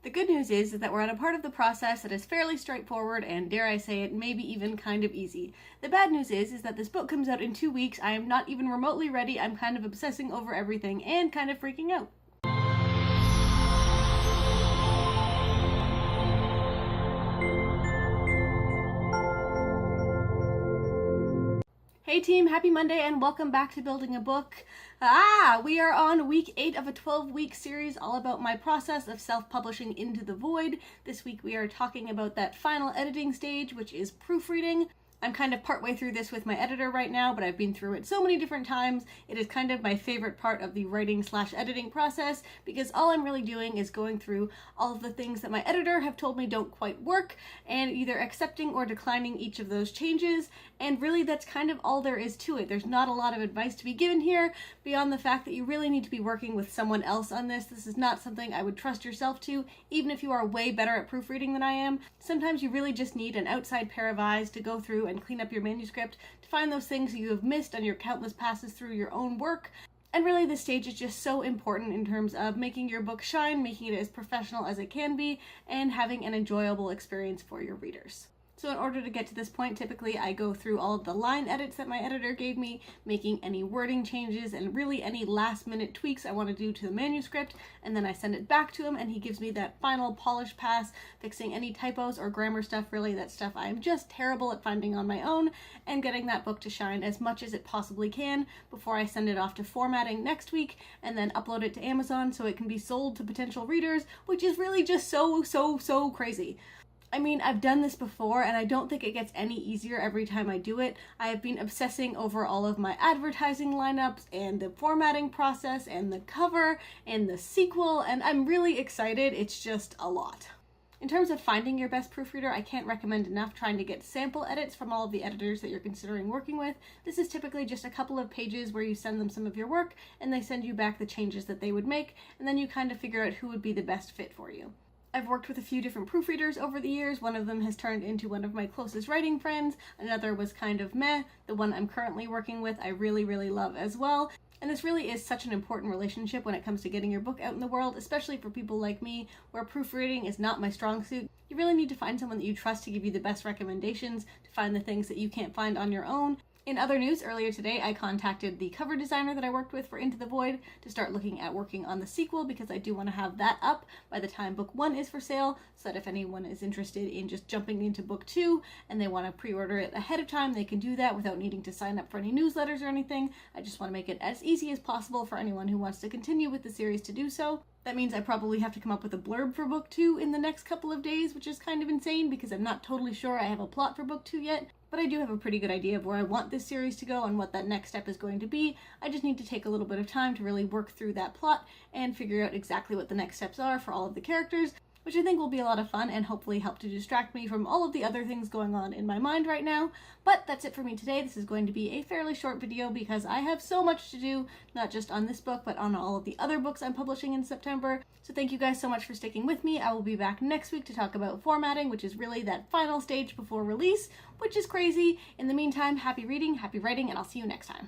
The good news is that we're at a part of the process that is fairly straightforward and, dare I say it, maybe even kind of easy. The bad news is that this book comes out in 2 weeks. I am not even remotely ready. I'm kind of obsessing over everything and kind of freaking out. Hey team, happy Monday and welcome back to Building a Book. We are on week 8 of a 12-week series all about my process of self-publishing into the void. This week we are talking about that final editing stage, which is proofreading. I'm kind of partway through this with my editor right now, but I've been through it so many different times. It is kind of my favorite part of the writing/editing process because all I'm really doing is going through all of the things that my editor have told me don't quite work and either accepting or declining each of those changes. And really that's kind of all there is to it. There's not a lot of advice to be given here beyond the fact that you really need to be working with someone else on this. This is not something I would trust yourself to, even if you are way better at proofreading than I am. Sometimes you really just need an outside pair of eyes to go through and clean up your manuscript, to find those things that you have missed on your countless passes through your own work. And really this stage is just so important in terms of making your book shine, making it as professional as it can be, and having an enjoyable experience for your readers. So in order to get to this point, typically I go through all of the line edits that my editor gave me, making any wording changes and really any last minute tweaks I want to do to the manuscript, and then I send it back to him and he gives me that final polish pass, fixing any typos or grammar stuff, really that stuff I am just terrible at finding on my own, and getting that book to shine as much as it possibly can before I send it off to formatting next week and then upload it to Amazon so it can be sold to potential readers, which is really just so crazy. I mean, I've done this before and I don't think it gets any easier every time I do it. I have been obsessing over all of my advertising lineups and the formatting process and the cover and the sequel, and I'm really excited. It's just a lot. In terms of finding your best proofreader, I can't recommend enough trying to get sample edits from all of the editors that you're considering working with. This is typically just a couple of pages where you send them some of your work and they send you back the changes that they would make, and then you kind of figure out who would be the best fit for you. I've worked with a few different proofreaders over the years. One of them has turned into one of my closest writing friends. Another was kind of meh. The one I'm currently working with I really love as well. And this really is such an important relationship when it comes to getting your book out in the world, especially for people like me, where proofreading is not my strong suit. You really need to find someone that you trust to give you the best recommendations, to find the things that you can't find on your own. In other news, earlier today I contacted the cover designer that I worked with for Into the Void to start looking at working on the sequel, because I do want to have that up by the time book 1 is for sale, so that if anyone is interested in just jumping into book 2 and they want to pre-order it ahead of time, they can do that without needing to sign up for any newsletters or anything. I just want to make it as easy as possible for anyone who wants to continue with the series to do so. That means I probably have to come up with a blurb for book 2 in the next couple of days, which is kind of insane because I'm not totally sure I have a plot for book 2 yet. But I do have a pretty good idea of where I want this series to go and what that next step is going to be. I just need to take a little bit of time to really work through that plot and figure out exactly what the next steps are for all of the characters, which I think will be a lot of fun and hopefully help to distract me from all of the other things going on in my mind right now. But that's it for me today. This is going to be a fairly short video because I have so much to do, not just on this book, but on all of the other books I'm publishing in September. So thank you guys so much for sticking with me. I will be back next week to talk about formatting, which is really that final stage before release, which is crazy. In the meantime, happy reading, happy writing, and I'll see you next time.